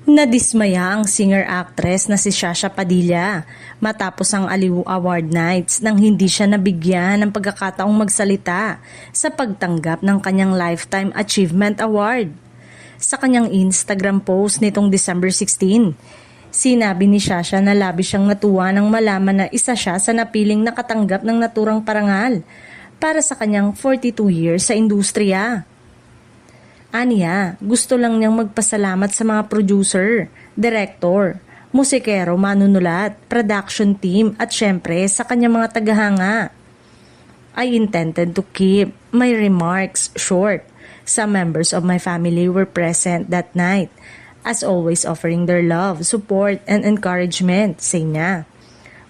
Nadismaya ang singer-actress na si Shasha Padilla matapos ang Aliw Award Nights nang hindi siya nabigyan ng pagkakataong magsalita sa pagtanggap ng kanyang Lifetime Achievement Award. Sa kanyang Instagram post nitong December 16, sinabi ni Shasha na labis siyang natuwa nang malaman na isa siya sa napiling nakatanggap ng naturang parangal para sa kanyang 42 years sa industriya. Aniya, gusto lang niyang magpasalamat sa mga producer, director, musikero, manunulat, production team at syempre sa kanyang mga tagahanga. I intended to keep my remarks short. Some members of my family were present that night, as always offering their love, support, and encouragement, say niya.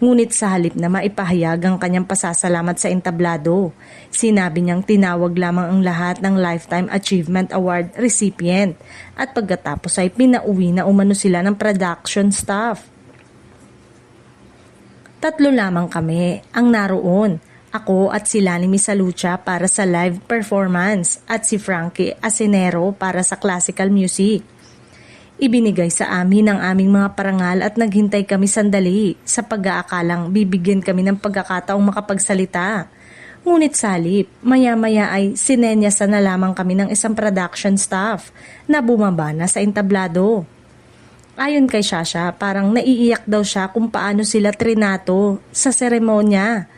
Ngunit sa halip na maipahayag ang kanyang pasasalamat sa entablado, sinabi niyang tinawag lamang ang lahat ng Lifetime Achievement Award recipient at pagkatapos ay pinauwi na umano sila ng production staff. Tatlo lamang kami ang naroon, ako at si Lani Misalucha para sa live performance at si Frankie Asenero para sa classical music. Ibinigay sa amin ang aming mga parangal at naghintay kami sandali sa pag-aakalang bibigyan kami ng pagkakataong makapagsalita. Ngunit sa halip, maya-maya ay sinenyasan na lamang kami ng isang production staff na bumaba na sa entablado. Ayon kay Shasha, parang naiiyak daw siya kung paano sila trinato sa seremonya.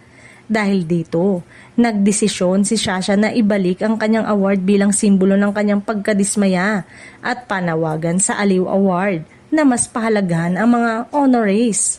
Dahil dito, nagdesisyon si Shasha na ibalik ang kanyang award bilang simbolo ng kanyang pagkadismaya at panawagan sa Aliw Award na mas pahalagahan ang mga honorees.